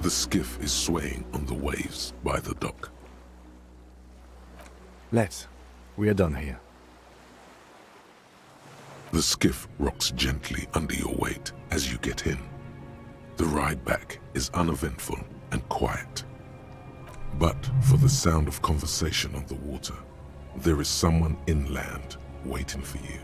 The skiff is swaying on the waves by the dock. We are done here. The skiff rocks gently under your weight as you get in. The ride back is uneventful and quiet. But for the sound of conversation on the water, there is someone inland waiting for you.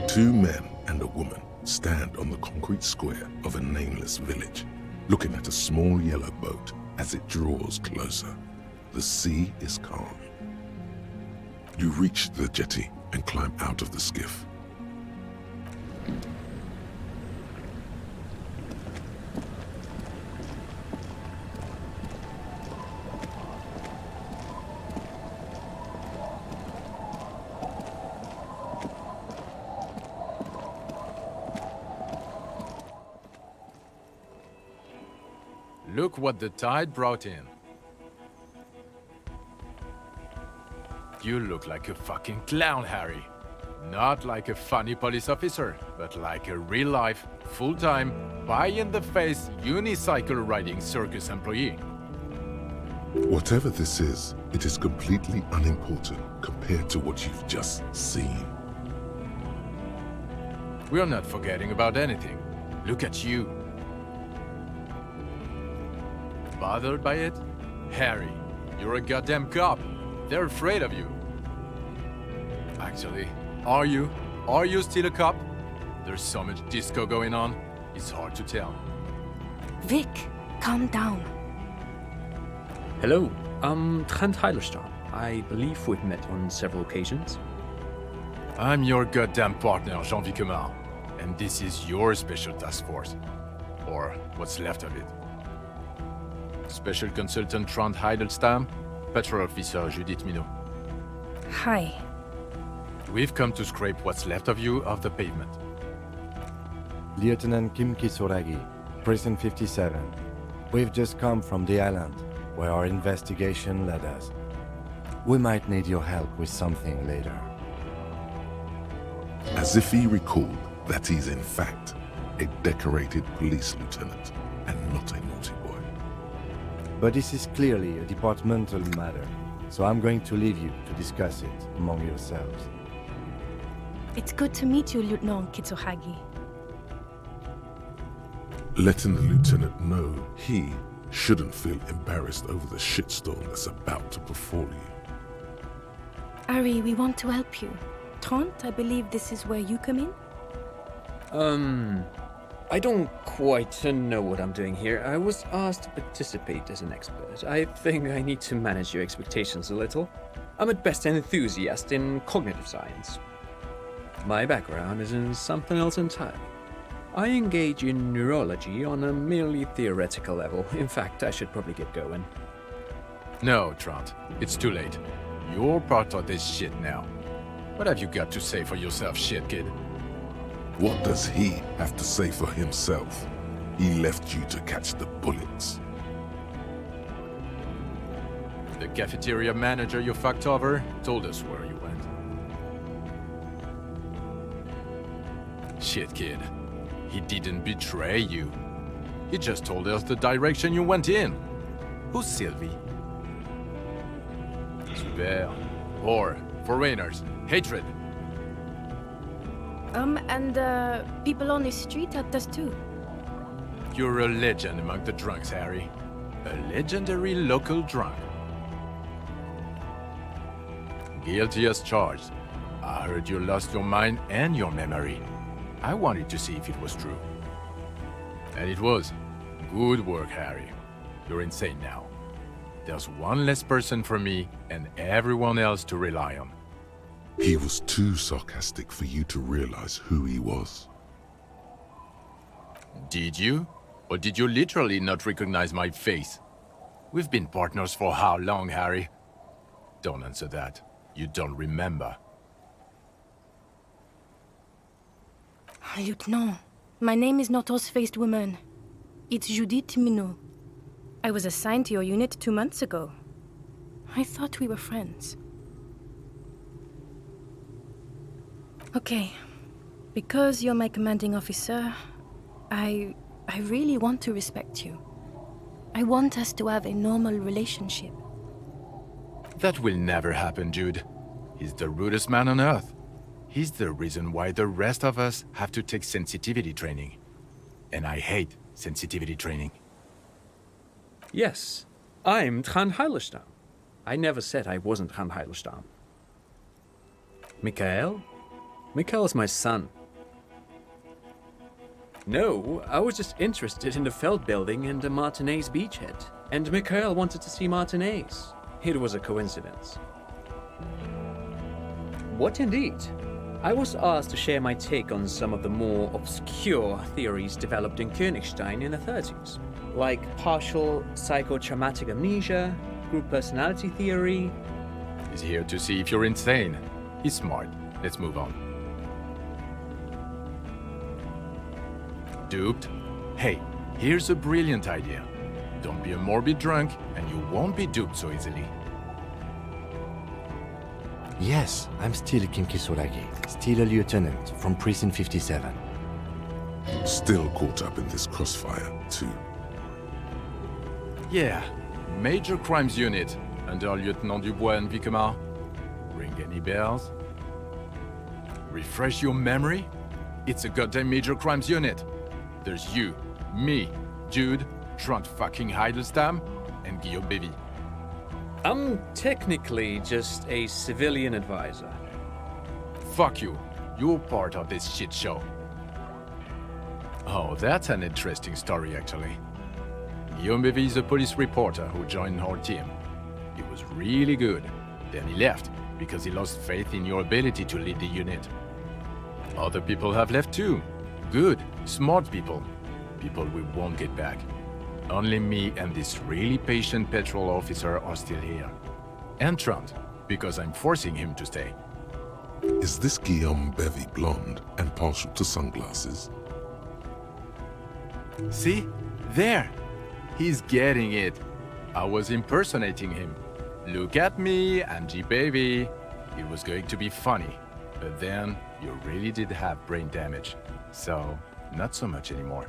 Two men and a woman stand on the concrete square of a nameless village, looking at a small yellow boat as it draws closer. The sea is calm. You reach the jetty and climb out of the skiff. Look what the tide brought in. You look like a fucking clown, Harry. Not like a funny police officer, but like a real-life, full-time, pie-in-the-face, unicycle-riding circus employee. Whatever this is, it is completely unimportant compared to what you've just seen. We're not forgetting about anything. Look at you. Bothered by it? Harry, you're a goddamn cop. They're afraid of you. Actually, are you? Are you still a cop? There's so much disco going on, it's hard to tell. Vic, calm down. Hello, I'm Trent Heilerstein. I believe we've met on several occasions. I'm your goddamn partner, Jean-Vic Quemar, and this is your special task force. Or what's left of it. Special Consultant Trent Heilerstein, Patrol Officer Judith Minot. Hi. We've come to scrape what's left of you off the pavement. Lieutenant Kim Kisoragi, Prison 57. We've just come from the island, where our investigation led us. We might need your help with something later. As if he recalled that he's in fact a decorated police lieutenant and not a naughty boy. But this is clearly a departmental matter, so I'm going to leave you to discuss it among yourselves. It's good to meet you, Lieutenant Kitsuhagi. Letting the lieutenant know he shouldn't feel embarrassed over the shitstorm that's about to befall you. Ari, we want to help you. Trent, I believe this is where you come in? I don't quite know what I'm doing here. I was asked to participate as an expert. I think I need to manage your expectations a little. I'm at best an enthusiast in cognitive science. My background is in something else entirely. I engage in neurology on a merely theoretical level. In fact, I should probably get going. No, Trent, it's too late. You're part of this shit now. What have you got to say for yourself, shit kid? What does he have to say for himself? He left you to catch the bullets. The cafeteria manager you fucked over told us where you went. Shit, kid. He didn't betray you. He just told us the direction you went in. Who's Sylvie? Super. War. Foreigners. Hatred. And people on the street helped us too. You're a legend among the drunks, Harry. A legendary local drunk. Guilty as charged. I heard you lost your mind and your memory. I wanted to see if it was true. And it was. Good work, Harry. You're insane now. There's one less person for me and everyone else to rely on. He was too sarcastic for you to realize who he was. Did you? Or did you literally not recognize my face? We've been partners for how long, Harry? Don't answer that. You don't remember. Lieutenant, my name is not Horse-Faced Woman. It's Judith Minot. I was assigned to your unit 2 months ago. I thought we were friends. Okay, because you're my commanding officer, I really want to respect you. I want us to have a normal relationship. That will never happen, Jude. He's the rudest man on Earth. He's the reason why the rest of us have to take sensitivity training. And I hate sensitivity training. Yes, I'm Trond Heilestam. I never said I wasn't Trond Heilestam. Mikael? Mikael is my son. No, I was just interested in the Feld building and the Martinez beachhead. And Mikael wanted to see Martinez. It was a coincidence. What indeed? I was asked to share my take on some of the more obscure theories developed in Königstein in the 30s, like partial psychotraumatic amnesia, group personality theory. He's here to see if you're insane. He's smart. Let's move on. Duped? Hey, here's a brilliant idea. Don't be a morbid drunk, and you won't be duped so easily. Yes, I'm still Kim Kisolagi, still a lieutenant from Precinct 57. Still caught up in this crossfire, too. Yeah, Major Crimes Unit, under Lieutenant Dubois and Vicomar. Ring any bells? Refresh your memory? It's a goddamn Major Crimes Unit. There's you, me, Jude, Trond fucking Heidelstam, and Guillaume Bevy. I'm technically just a civilian advisor. Fuck you. You're part of this shit show. Oh, that's an interesting story, actually. Guillaume Bevy is a police reporter who joined our team. He was really good. Then he left because he lost faith in your ability to lead the unit. Other people have left too. Good, smart people. People we won't get back. Only me and this really patient patrol officer are still here. And Trond, because I'm forcing him to stay. Is this Guillaume Bevy blonde and partial to sunglasses? See? There! He's getting it. I was impersonating him. Look at me, Angie baby. It was going to be funny. But then, you really did have brain damage. So, not so much anymore.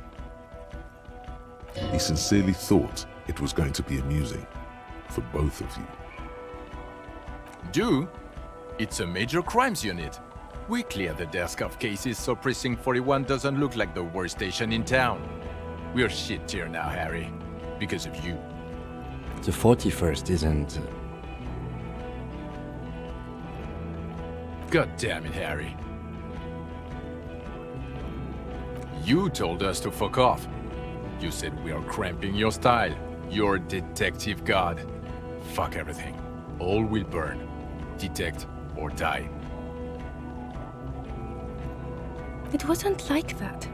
He sincerely thought it was going to be amusing for both of you. Do? It's a major crimes unit. We clear the desk of cases so Precinct 41 doesn't look like the worst station in town. We're shit tier now, Harry. Because of you. The 41st isn't... God damn it, Harry. You told us to fuck off. You said we are cramping your style. You're detective god. Fuck everything. All will burn. Detect or die. It wasn't like that.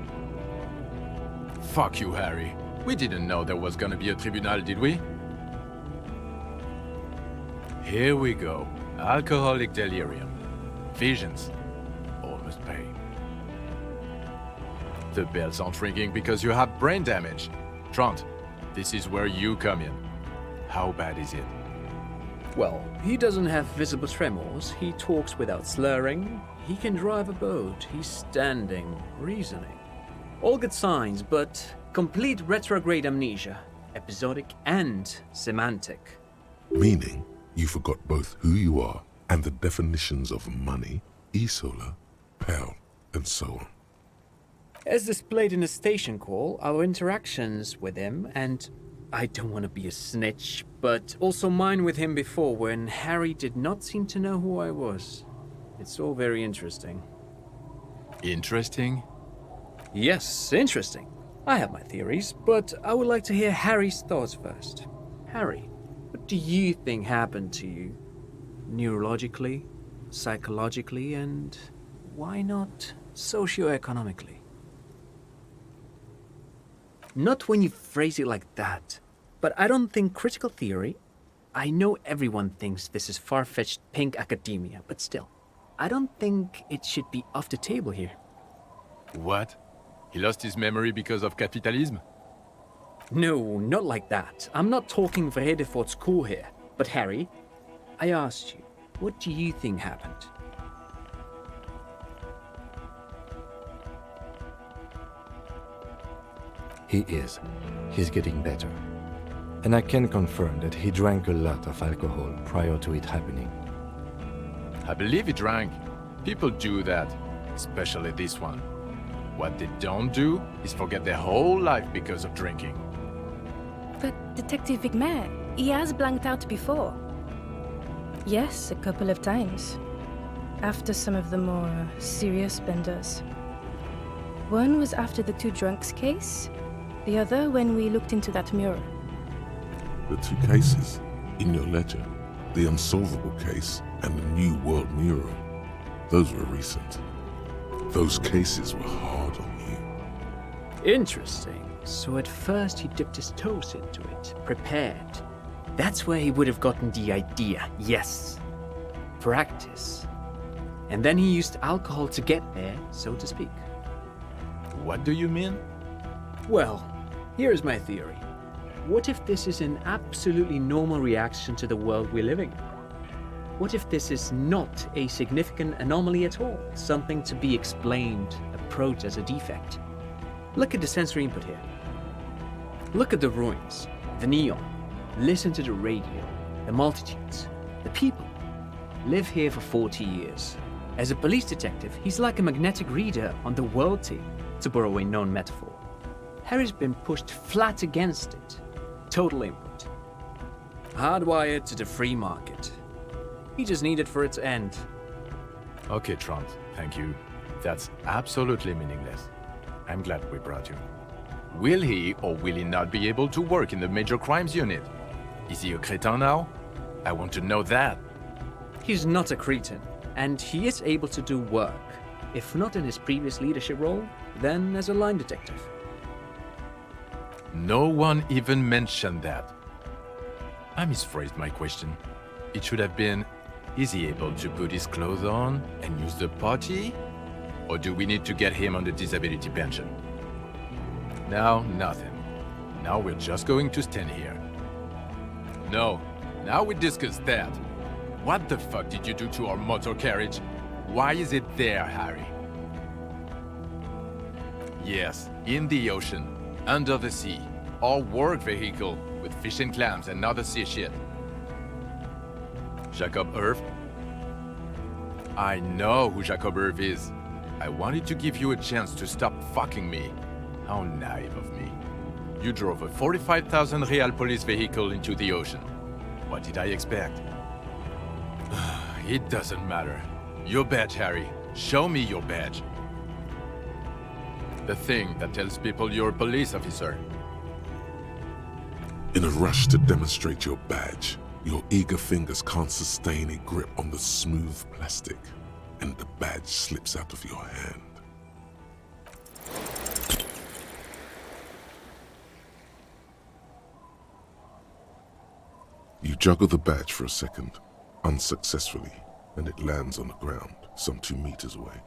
Fuck you, Harry. We didn't know there was gonna be a tribunal, did we? Here we go. Alcoholic delirium. Visions. Almost pain. The bells aren't ringing because you have brain damage. Trond, this is where you come in. How bad is it? Well, he doesn't have visible tremors, he talks without slurring, he can drive a boat, he's standing, reasoning. All good signs, but complete retrograde amnesia, episodic and semantic. Meaning, you forgot both who you are and the definitions of money, Isola, Pearl, and so on. As displayed in the station call, our interactions with him, and I don't want to be a snitch, but also mine with him before when Harry did not seem to know who I was. It's all very interesting. Interesting? Yes, interesting. I have my theories, but I would like to hear Harry's thoughts first. Harry, what do you think happened to you? Neurologically, psychologically, and why not socioeconomically? Not when you phrase it like that, but I don't think critical theory... I know everyone thinks this is far-fetched pink academia, but still, I don't think it should be off the table here. What? He lost his memory because of capitalism? No, not like that. I'm not talking Vrede for school here. But Harry, I asked you, what do you think happened? He is. He's getting better. And I can confirm that he drank a lot of alcohol prior to it happening. I believe he drank. People do that, especially this one. What they don't do is forget their whole life because of drinking. But Detective Vigmer, he has blanked out before. Yes, a couple of times. After some of the more serious benders. One was after the two drunks case, the other when we looked into that mirror. The two cases in your ledger, the unsolvable case and the New World mural, those were recent. Those cases were hard on you. Interesting. So at first he dipped his toes into it, prepared. That's where he would have gotten the idea, yes. Practice. And then he used alcohol to get there, so to speak. What do you mean? Well, here's my theory. What if this is an absolutely normal reaction to the world we're living in? What if this is not a significant anomaly at all? Something to be explained, approached as a defect? Look at the sensory input here. Look at the ruins, the neon. Listen to the radio, the multitudes, the people. Live here for 40 years. As a police detective, he's like a magnetic reader on the world tape, to borrow a known metaphor. Harry's been pushed flat against it. Total input. Hardwired to the free market. He just needed for its end. Okay, Trant, thank you. That's absolutely meaningless. I'm glad we brought you. Will he or will he not be able to work in the major crimes unit? Is he a cretin now? I want to know that. He's not a cretin, and he is able to do work. If not in his previous leadership role, then as a line detective. No one even mentioned that. I misphrased my question. It should have been, is he able to put his clothes on and use the potty? Or do we need to get him on the disability pension? Now, nothing. Now we're just going to stand here. No, now we discuss that. What the fuck did you do to our motor carriage? Why is it there, Harry? Yes, in the ocean, under the sea, our work vehicle with fish and clams and other sea shit. Jacob Irv? I know who Jacob Irv is. I wanted to give you a chance to stop fucking me. How naive of me. You drove a 45,000 real police vehicle into the ocean. What did I expect? It doesn't matter. Your badge, Harry. Show me your badge. The thing that tells people you're a police officer. In a rush to demonstrate your badge, your eager fingers can't sustain a grip on the smooth plastic, and the badge slips out of your hand. You juggle the badge for a second, unsuccessfully, and it lands on the ground, some 2 meters away.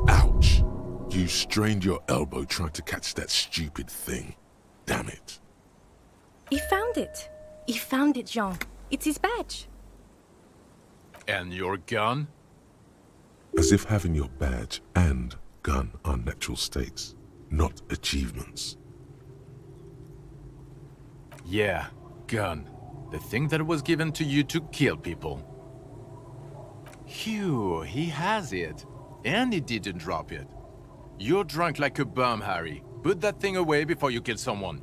Ouch! You strained your elbow trying to catch that stupid thing. Damn it. He found it. He found it, Jean. It's his badge. And your gun? As if having your badge and gun are natural states, not achievements. Yeah, gun. The thing that was given to you to kill people. Phew, he has it. And he didn't drop it. You're drunk like a bum, Harry. Put that thing away before you kill someone.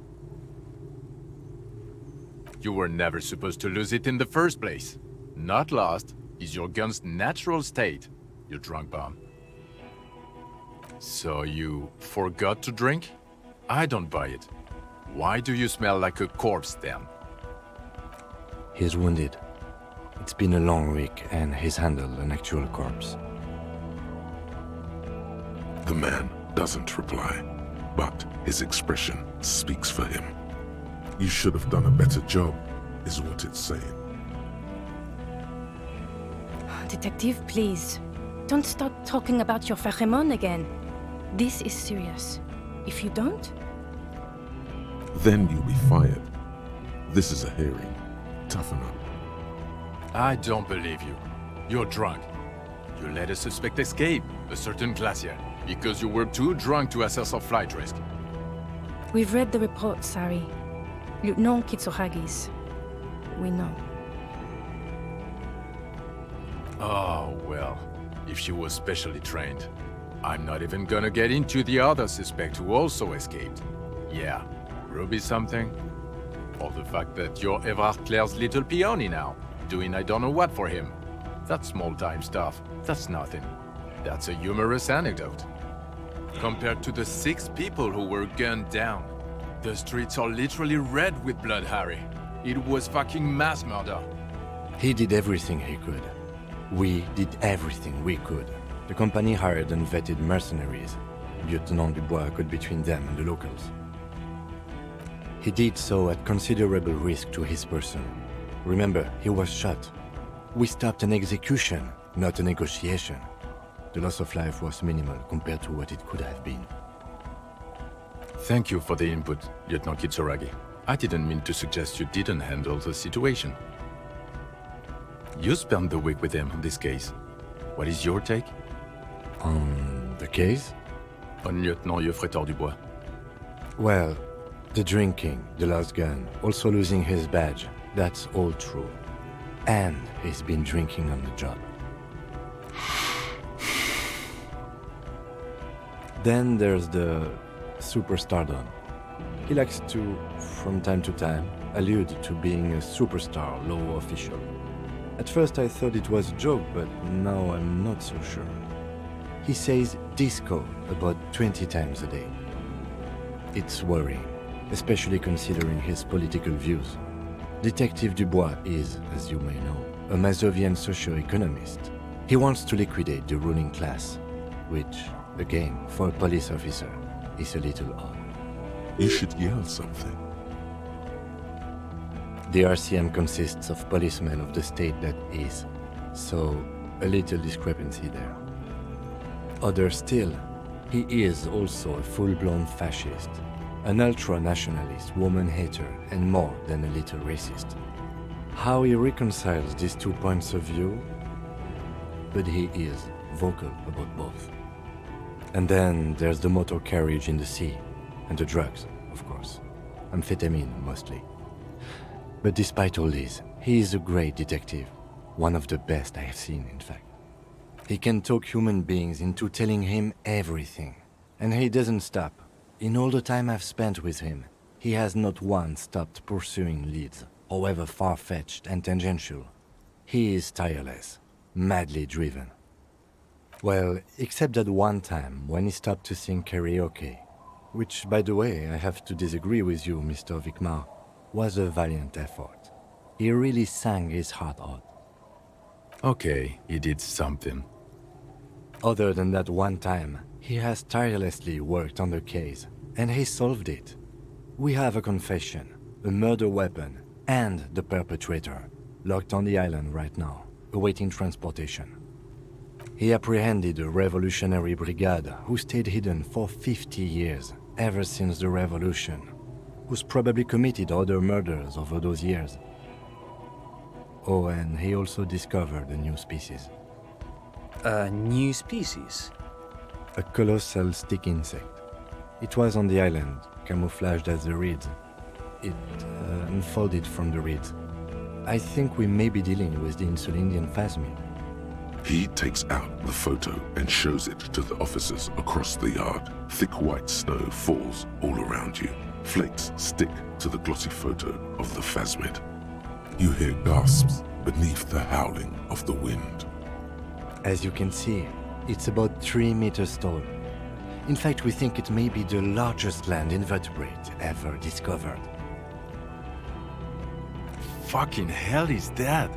You were never supposed to lose it in the first place. Not lost is your gun's natural state, you drunk bum. So you forgot to drink? I don't buy it. Why do you smell like a corpse then? He's wounded. It's been a long week and he's handled an actual corpse. The man doesn't reply, but his expression speaks for him. You should have done a better job, is what it's saying. Detective, please. Don't start talking about your pheromone again. This is serious. If you don't... Then you'll be fired. This is a hearing. Toughen up. I don't believe you. You're drunk. You let a suspect escape, a certain glacier, because you were too drunk to assess a flight risk. We've read the reports, Harry. Lieutenant Kitsuragis. We know. Oh, well, if she was specially trained. I'm not even gonna get into the other suspect who also escaped. Yeah, Ruby something? Or the fact that you're Evrard Claire's little peony now, doing I don't know what for him. That small-time stuff, that's nothing. That's a humorous anecdote. Compared to the 6 people who were gunned down, the streets are literally red with blood, Harry. It was fucking mass murder. He did everything he could. We did everything we could. The company hired and vetted mercenaries. Lieutenant Dubois got between them and the locals. He did so at considerable risk to his person. Remember, he was shot. We stopped an execution, not a negotiation. The loss of life was minimal compared to what it could have been. Thank you for the input, Lieutenant Kitsuragi. I didn't mean to suggest you didn't handle the situation. You spent the week with him on this case. What is your take? On the case? On Lieutenant Geoffrey Dubois. Well, the drinking, the lost gun, also losing his badge, that's all true. And he's been drinking on the job. Then there's the superstardom. He likes to, from time to time, allude to being a superstar law official. At first I thought it was a joke, but now I'm not so sure. He says disco about 20 times a day. It's worrying, especially considering his political views. Detective Dubois is, as you may know, a Mazovian socio-economist. He wants to liquidate the ruling class, which, again, for a police officer, is a little odd. You should yell something. The RCM consists of policemen of the state that is, so a little discrepancy there. Other still, he is also a full-blown fascist, an ultra-nationalist, woman-hater, and more than a little racist. How he reconciles these 2 points of view? But he is vocal about both. And then there's the motor carriage in the sea, and the drugs, of course. Amphetamine, mostly. But despite all this, he is a great detective. One of the best I have seen, in fact. He can talk human beings into telling him everything. And he doesn't stop. In all the time I've spent with him, he has not once stopped pursuing leads, however far-fetched and tangential. He is tireless, madly driven. Well, except that one time when he stopped to sing karaoke, which, by the way, I have to disagree with you, Mr. Vicmar, was a valiant effort. He really sang his heart out. Okay, he did something. Other than that one time, he has tirelessly worked on the case, and he solved it. We have a confession, a murder weapon, and the perpetrator, locked on the island right now, awaiting transportation. He apprehended a revolutionary brigade who stayed hidden for 50 years, ever since the revolution, who's probably committed other murders over those years. Oh, and he also discovered a new species. A new species? A colossal stick insect. It was on the island, camouflaged as the reeds. It unfolded from the reeds. I think we may be dealing with the Insulindian phasmid. He takes out the photo and shows it to the officers across the yard. Thick white snow falls all around you. Flakes stick to the glossy photo of the phasmid. You hear gasps beneath the howling of the wind. As you can see, it's about 3 meters tall. In fact, we think it may be the largest land invertebrate ever discovered. Fucking hell is that?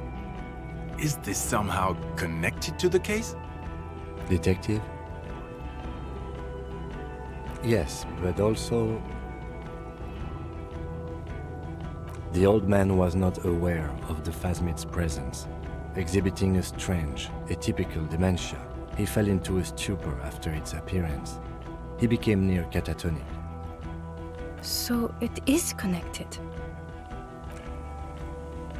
Is this somehow connected to the case? Detective? Yes, but also... The old man was not aware of the phasmid's presence. Exhibiting a strange, atypical dementia, he fell into a stupor after its appearance. He became near catatonic. So it is connected.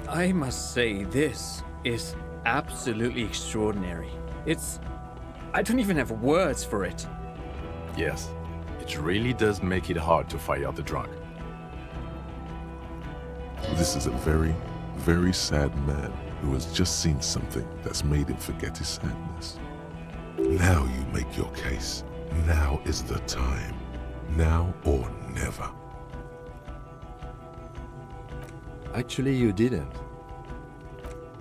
I must say, this is absolutely extraordinary. I don't even have words for it. Yes, it really does make it hard to fire the drug. This is a very, very sad man who has just seen something that's made him forget his sadness. Now you make your case. Now is the time. Now or never. Actually, you didn't.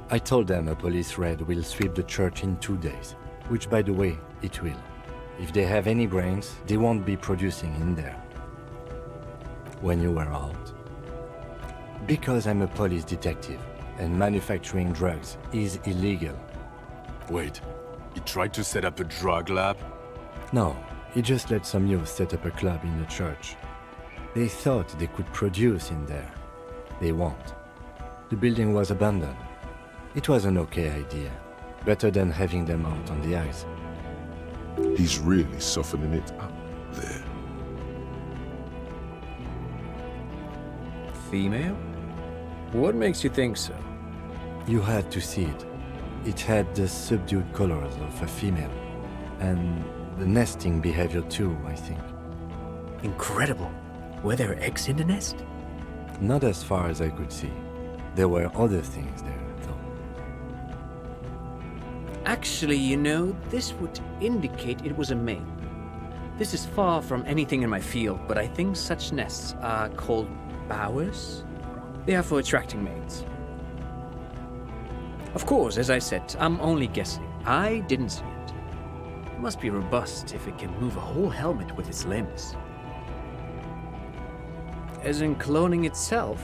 I told them a police raid will sweep the church in 2 days, which, by the way, it will. If they have any brains, they won't be producing in there. When you were out. Because I'm a police detective, and manufacturing drugs is illegal. Wait, he tried to set up a drug lab? No, he just let some youth set up a club in the church. They thought they could produce in there. They won't. The building was abandoned. It was an okay idea. Better than having them out on the ice. He's really softening it up there. Female? What makes you think so? You had to see it. It had the subdued colors of a female. And the nesting behavior too, I think. Incredible. Were there eggs in the nest? Not as far as I could see. There were other things there, though. Actually, you know, this would indicate it was a male. This is far from anything in my field, but I think such nests are called bowers. They are for attracting mates. Of course, as I said, I'm only guessing. I didn't see it. It must be robust if it can move a whole helmet with its limbs. As in cloning itself?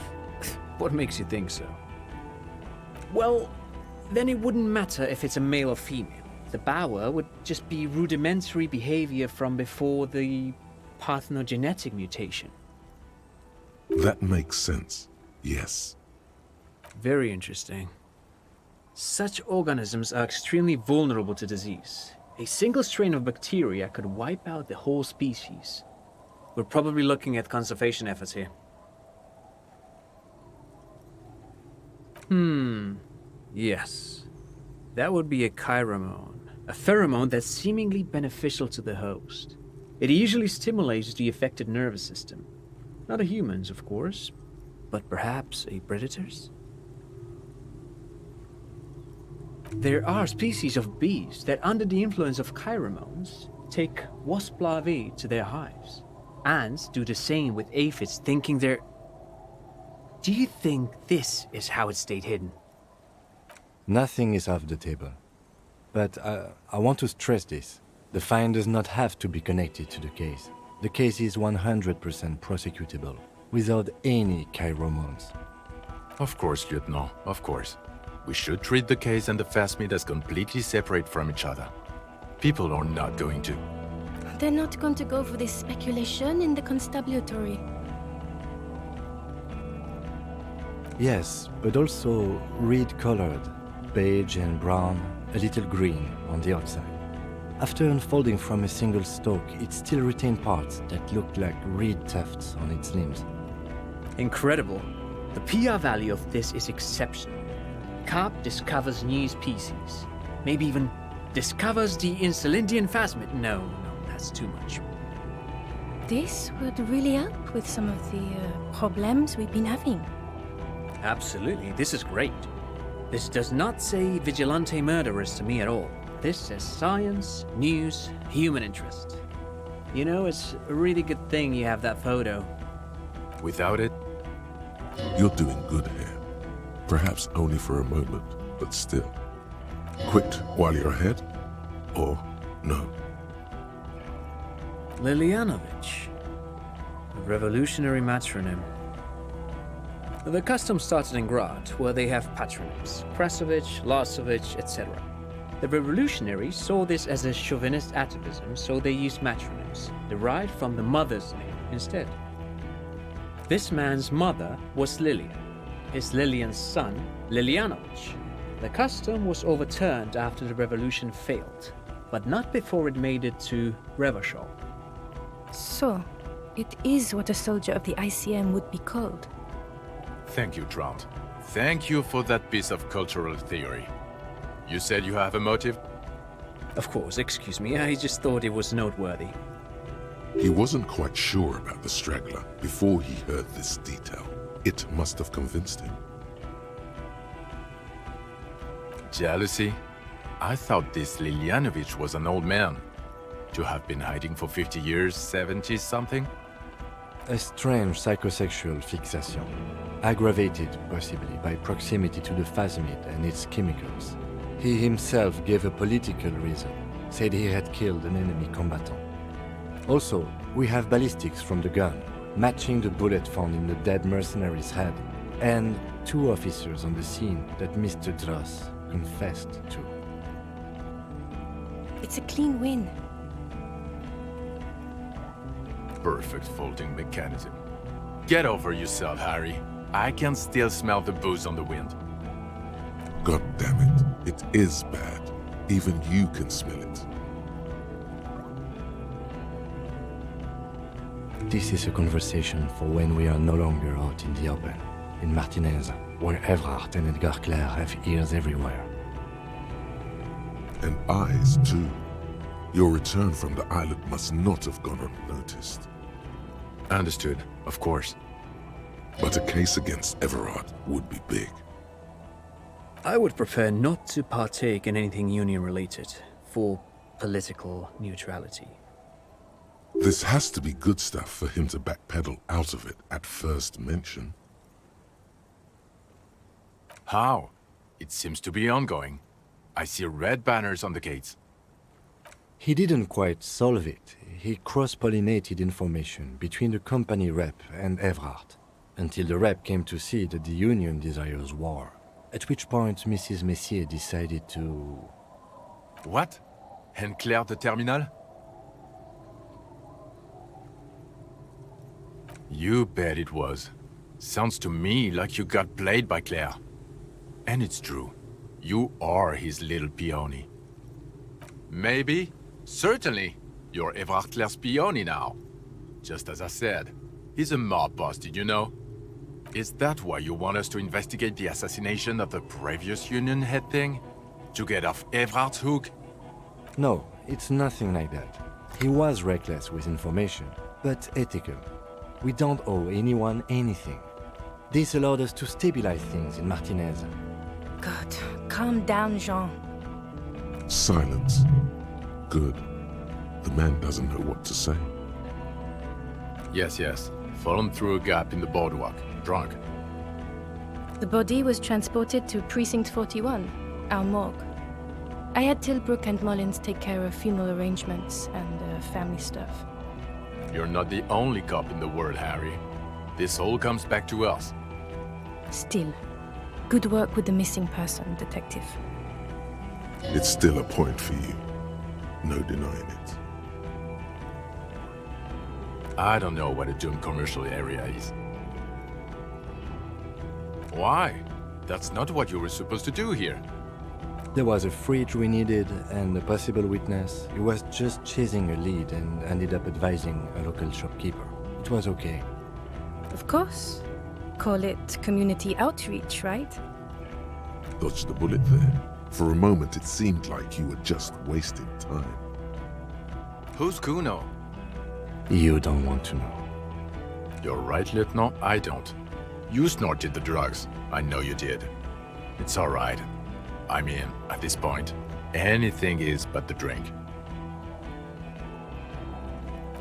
What makes you think so? Well, then it wouldn't matter if it's a male or female. The bower would just be rudimentary behavior from before the parthenogenetic mutation. That makes sense. Yes. Very interesting. Such organisms are extremely vulnerable to disease. A single strain of bacteria could wipe out the whole species. We're probably looking at conservation efforts here. Yes. That would be a chiromone. A pheromone that's seemingly beneficial to the host. It usually stimulates the affected nervous system. Not a human's, of course, but perhaps a predator's? There are species of bees that, under the influence of chiromones, take wasp larvae to their hives. Ants do the same with aphids, thinking they're... Do you think this is how it stayed hidden? Nothing is off the table. But I want to stress this. The find does not have to be connected to the case. The case is 100% prosecutable, without any chiromones. Of course, Lieutenant, of course. We should treat the case and the phasmid as completely separate from each other. People are not going to. They're not going to go for this speculation in the constabulary. Yes, but also reed-colored, beige and brown, a little green on the outside. After unfolding from a single stalk, it still retained parts that looked like reed tufts on its limbs. Incredible. The PR value of this is exceptional. Carp discovers new species. Maybe even discovers the Insulindian phasmid. No, that's too much. This would really help with some of the problems we've been having. Absolutely, this is great. This does not say vigilante murderers to me at all. This says science, news, human interest. You know, it's a really good thing you have that photo. Without it, You're doing good here. Perhaps only for a moment, but still. Quit while you're ahead? Or no? Lilianovich. A revolutionary matronym. The custom started in Grad, where they have patronyms. Krasovich, Lasovich, etc. The revolutionaries saw this as a chauvinist atavism, so they used matronyms, derived from the mother's name instead. This man's mother was Lilian. His Lilian's son, Lilianovich. The custom was overturned after the revolution failed, but not before it made it to Revachol. So, it is what a soldier of the ICM would be called. thank you, Trout. Thank you for that piece of cultural theory. You said you have a motive? Of course, excuse me, I just thought it was noteworthy. He wasn't quite sure about the straggler before he heard this detail. It must have convinced him. Jealousy? I thought this Lilyanovich was an old man. To have been hiding for 50 years, 70 something? A strange psychosexual fixation, aggravated possibly by proximity to the phasmid and its chemicals. He himself gave a political reason, said he had killed an enemy combatant. Also, we have ballistics from the gun, matching the bullet found in the dead mercenary's head, and 2 officers on the scene that Mr. Dross confessed to. It's a clean win. Perfect folding mechanism. Get over yourself, Harry. I can still smell the booze on the wind. God damn it. It is bad. Even you can smell it. This is a conversation for when we are no longer out in the open, in Martinez, where Evrart and Edgar Clare have ears everywhere. And eyes, too. Your return from the island must not have gone unnoticed. Understood, of course. But a case against Everard would be big. I would prefer not to partake in anything union-related, for political neutrality. This has to be good stuff for him to backpedal out of it at first mention. How? It seems to be ongoing. I see red banners on the gates. He didn't quite solve it. He cross-pollinated information between the company rep and Evrart, until the rep came to see that the Union desires war, at which point Mrs. Messier decided to... What? And Claire the Terminal? You bet it was. Sounds to me like you got played by Claire. And it's true. You are his little peony. Maybe? Certainly. You're Evrard Claire's peony now. Just as I said. He's a mob boss, did you know? Is that why you want us to investigate the assassination of the previous Union head thing? To get off Evrard's hook? No, it's nothing like that. He was reckless with information, but ethical. We don't owe anyone anything. This allowed us to stabilize things in Martinez. God, calm down, Jean. Silence. Good. The man doesn't know what to say. Yes. Fallen through a gap in the boardwalk. Drunk. The body was transported to Precinct 41, our morgue. I had Tilbrook and Mullins take care of funeral arrangements and family stuff. You're not the only cop in the world, Harry. This all comes back to us. Still, good work with the missing person, Detective. It's still a point for you. No denying it. I don't know what a doomed commercial area is. Why? That's not what you were supposed to do here. There was a fridge we needed and a possible witness. He was just chasing a lead and ended up advising a local shopkeeper. It was okay. Of course. Call it community outreach, right? Dodged the bullet there. For a moment it seemed like you were just wasting time. Who's Kuno? You don't want to know. You're right, Lieutenant, I don't. You snorted the drugs. I know you did. It's all right. I mean, at this point, anything is but the drink.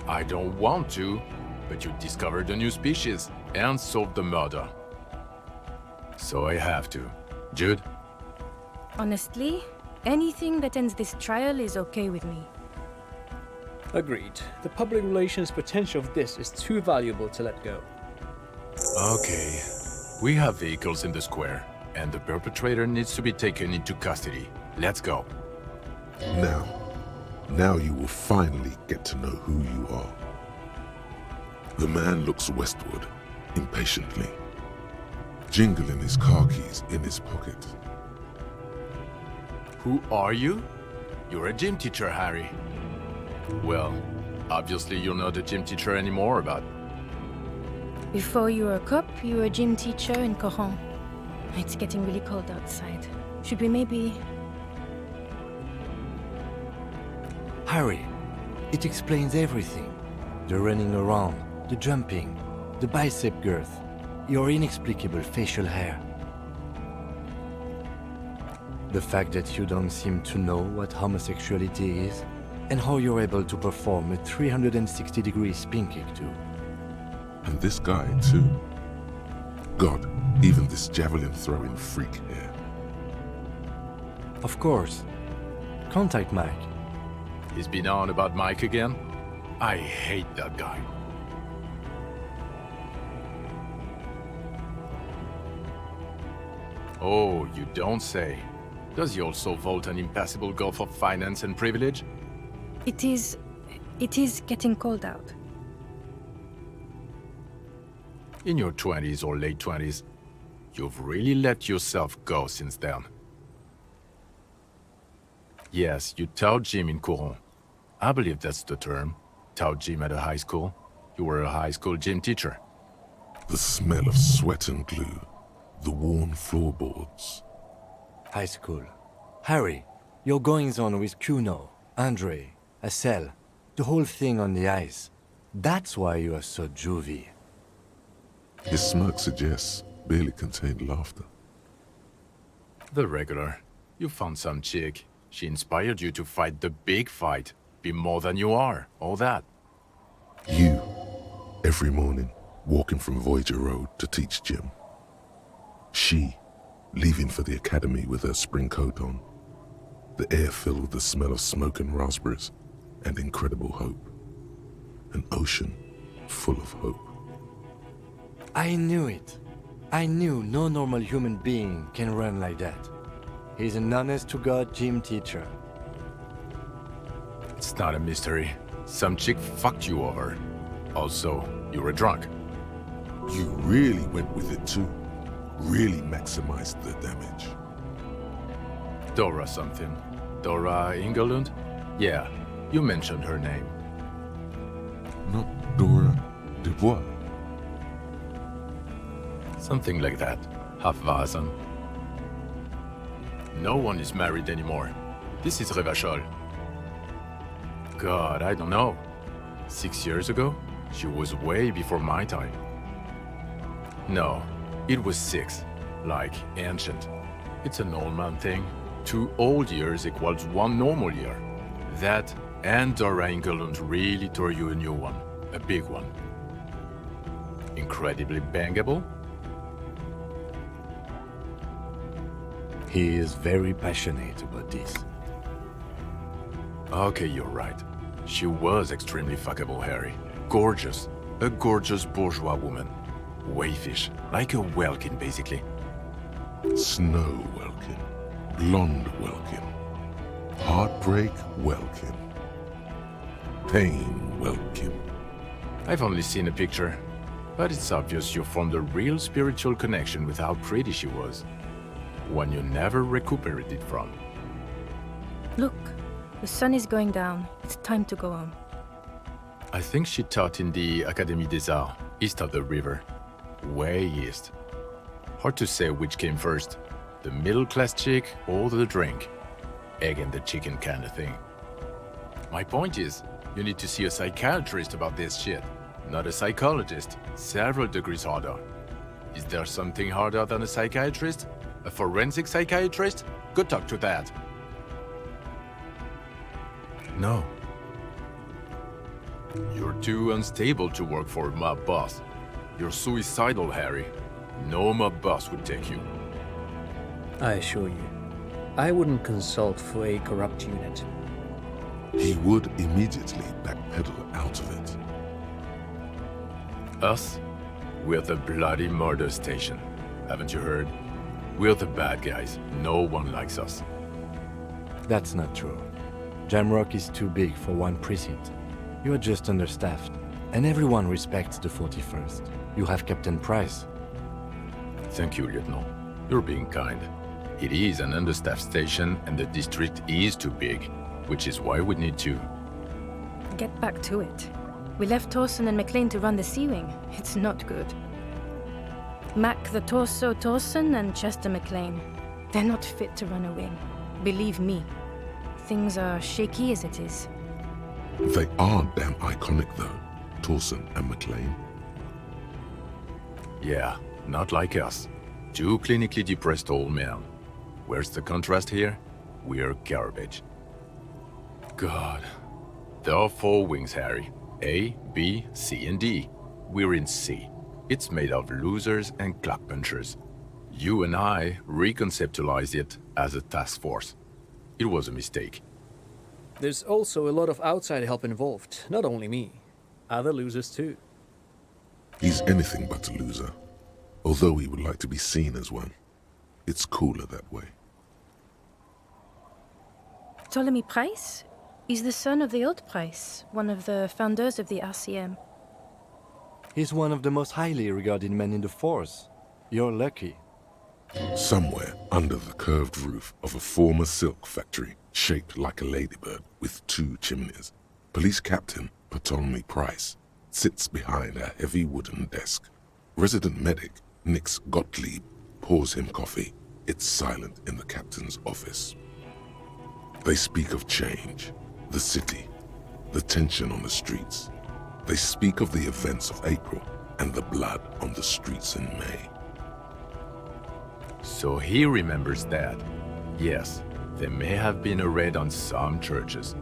I don't want to, but you discovered a new species and solved the murder. So I have to. Jude? Honestly, anything that ends this trial is okay with me. Agreed. The public relations potential of this is too valuable to let go. Okay. We have vehicles in the square, and the perpetrator needs to be taken into custody. Let's go. Now you will finally get to know who you are. The man looks westward, impatiently, jingling his car keys in his pocket. Who are you? You're a gym teacher, Harry. Well, obviously you're not a gym teacher anymore, but... Before you were a cop, you were a gym teacher in Coron. It's getting really cold outside. Should we maybe... Harry, it explains everything. The running around, the jumping, the bicep girth. your inexplicable facial hair. The fact that you don't seem to know what homosexuality is, and how you're able to perform a 360-degree spin kick too. And this guy, too. God, even this javelin-throwing freak here. Of course. Contact Mike. He's been on about Mike again? I hate that guy. Oh, you don't say. Does he also vault an impassable gulf of finance and privilege? It is getting cold out. In your 20s or late 20s, you've really let yourself go since then. Yes, you taught gym in Courant. I believe that's the term. Taught gym at a high school. You were a high school gym teacher. The smell of sweat and glue. The worn floorboards. High school. Harry, your goings-on with Kuno, Andre, Acel, the whole thing on the ice. That's why you are so juvie. His smirk suggests barely contained laughter. The regular. You found some chick. She inspired you to fight the big fight. Be more than you are. All that. You, every morning, walking from Voyager Road to teach gym. She, leaving for the academy with her spring coat on. The air filled with the smell of smoke and raspberries and incredible hope. An ocean full of hope. I knew it. I knew no normal human being can run like that. He's an honest-to-God gym teacher. It's not a mystery. Some chick fucked you over. Also, you were drunk. You really went with it too. Really maximized the damage. Dora something. Dora Ingelund? Yeah, you mentioned her name. Not Dora Dubois. Something like that. Half-Vasen. No one is married anymore. This is Revachol. God, I don't know. 6 years ago? She was way before my time. No, it was 6. Like ancient. It's an old man thing. 2 old years equals 1 normal year. That and Dora Ingelund really tore you a new one. A big one. Incredibly bangable? He is very passionate about this. Okay, you're right. She was extremely fuckable, Harry. Gorgeous. A gorgeous bourgeois woman. Wayfish. Like a Welkin, basically. Snow Welkin. Blonde Welkin. Heartbreak Welkin. Pain Welkin. I've only seen a picture. But it's obvious you formed a real spiritual connection with how pretty she was. One you never recuperated from. Look, the sun is going down. It's time to go home. I think she taught in the Académie des Arts, east of the river. Way east. Hard to say which came first, the middle-class chick or the drink. Egg and the chicken kind of thing. My point is, you need to see a psychiatrist about this shit. Not a psychologist. Several degrees harder. Is there something harder than a psychiatrist? A forensic psychiatrist? Go talk to that. No. You're too unstable to work for a mob boss. You're suicidal, Harry. No mob boss would take you. I assure you, I wouldn't consult for a corrupt unit. He would immediately backpedal out of it. Us? We're the bloody murder station. Haven't you heard? We're the bad guys. No one likes us. That's not true. Jamrock is too big for one precinct. You are just understaffed, and everyone respects the 41st. You have Captain Price. Thank you, Lieutenant. You're being kind. It is an understaffed station, and the district is too big, which is why we need to... Get back to it. We left Torsen and McLean to run the Sea Wing. It's not good. Mac the Torso Torsen and Chester McLean. They're not fit to run a wing. Believe me. Things are shaky as it is. They are damn iconic though, Torsen and McLean. Yeah, Not like us. Two clinically depressed old men. Where's the contrast here? We're garbage. God. There are four wings, Harry. A, B, C, and D. We're in C. It's made of losers and clock punchers. You and I reconceptualized it as a task force. It was a mistake. There's also a lot of outside help involved, not only me. Other losers too. He's anything but a loser, although he would like to be seen as one. It's cooler that way. Ptolemy Price? He's the son of the old Price, one of the founders of the RCM. He's one of the most highly regarded men in the force. You're lucky. Somewhere under the curved roof of a former silk factory shaped like a ladybird with two chimneys, Police Captain Ptolemy Price sits behind a heavy wooden desk. Resident medic Nix Gottlieb pours him coffee. It's silent in the captain's office. They speak of change, the city, the tension on the streets. They speak of the events of April and the blood on the streets in May. So he remembers that. Yes, there may have been a raid on some churches.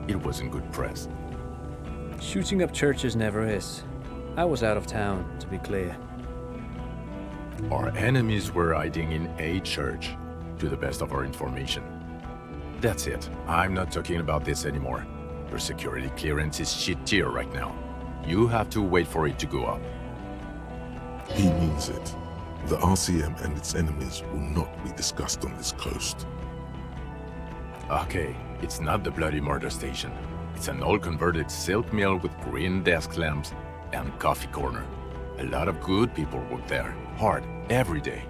It wasn't good press. Shooting up churches never is. I was out of town, to be clear. Our enemies were hiding in a church, to the best of our information. That's it. I'm not talking about this anymore. Your security clearance is shit tier right now. You have to wait for it to go up. He means it. The RCM and its enemies will not be discussed on this coast. Okay, it's not the bloody murder station. It's an old converted silk mill with green desk lamps and coffee corner. A lot of good people work there, hard, every day.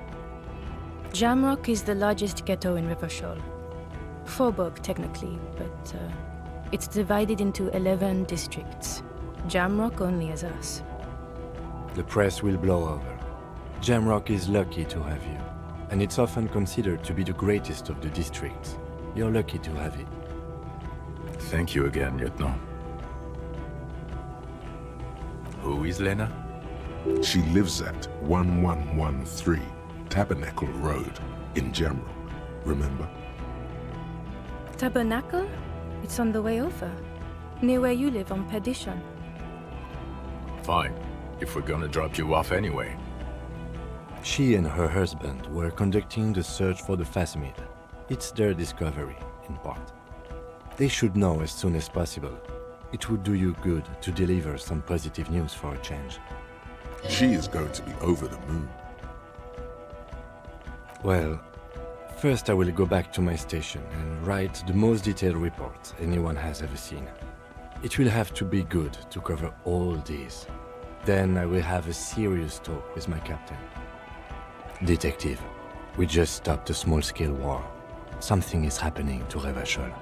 Jamrock is the largest ghetto in Rivershoal. Faubourg, technically, but it's divided into 11 districts. Jamrock only has us. The press will blow over. Jamrock is lucky to have you, and it's often considered to be the greatest of the districts. You're lucky to have it. Thank you again, Lieutenant. Who is Lena? She lives at 1113 Tabernacle Road in Jamrock, remember? Tabernacle? It's on the way over. Near where you live on Perdition. Fine, if we're gonna drop you off anyway. She and her husband were conducting the search for the Phasmid. It's their discovery, in part. They should know as soon as possible. It would do you good to deliver some positive news for a change. She is going to be over the moon. Well, first I will go back to my station and write the most detailed report anyone has ever seen. It will have to be good to cover all these. Then I will have a serious talk with my captain. Detective, we just stopped a small-scale war. Something is happening to Revachol.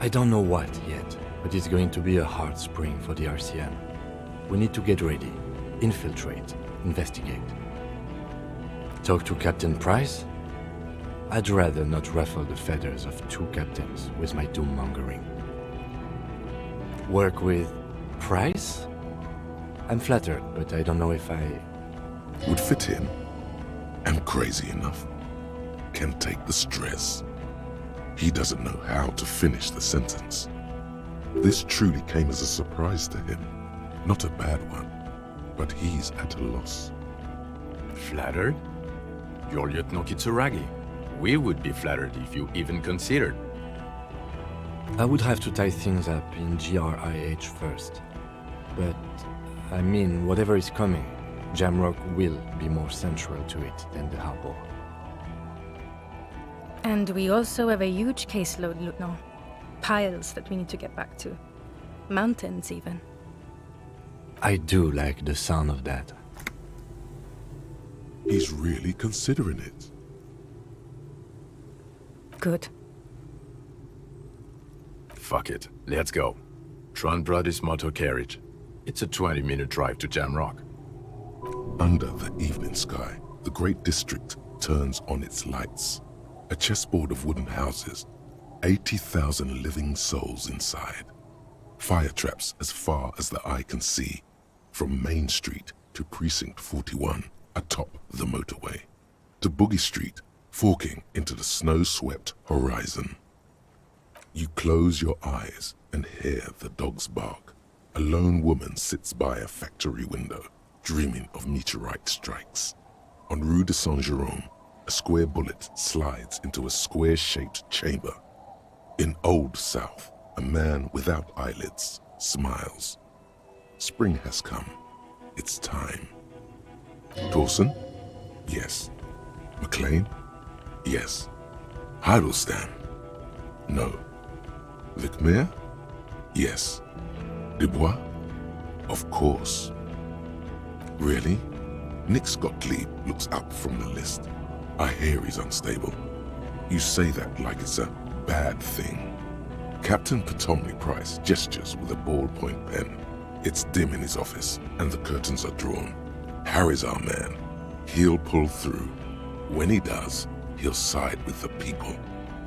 I don't know what yet, but it's going to be a hard spring for the RCM. We need to get ready, infiltrate, investigate. Talk to Captain Price? I'd rather not ruffle the feathers of two captains with my doom-mongering. Work with Price? I'm flattered, but I don't know if I... Would fit him. Am crazy enough. Can take the stress. He doesn't know how to finish the sentence. This truly came as a surprise to him. Not a bad one, but he's at a loss. Flattered? You're Lieutenant Kitsuragi. We would be flattered if you even considered. I would have to tie things up in GRIH first. But, I mean, whatever is coming, Jamrock will be more central to it than the harbor. And we also have a huge caseload, Lieutenant. Piles that we need to get back to. Mountains, even. I do like the sound of that. He's really considering it. Good. Fuck it, let's go. Tron brought his motor carriage. It's a 20-minute drive to Jamrock. Under the evening sky, the great district turns on its lights. A chessboard of wooden houses, 80,000 living souls inside. Fire traps as far as the eye can see, from Main Street to Precinct 41 atop the motorway, to Boogie Street forking into the snow-swept horizon. You close your eyes and hear the dogs bark. A lone woman sits by a factory window, dreaming of meteorite strikes. On Rue de Saint-Jérôme, a square bullet slides into a square-shaped chamber. In Old South, a man without eyelids smiles. Spring has come. It's time. Dawson? Yes. McLean? Yes. Hiddleston? No. Vicmere? Yes. Dubois? Of course. Really? Nick Gottlieb looks up from the list. I hear he's unstable. You say that like it's a bad thing. Captain Potomley Price gestures with a ballpoint pen. It's dim in his office, and the curtains are drawn. Harry's our man. He'll pull through. When he does, he'll side with the people.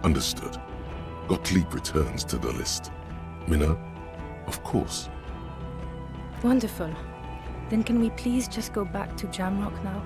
Understood. Gottlieb returns to the list. Minnow? Of course. Wonderful. Then can we please just go back to Jamrock now?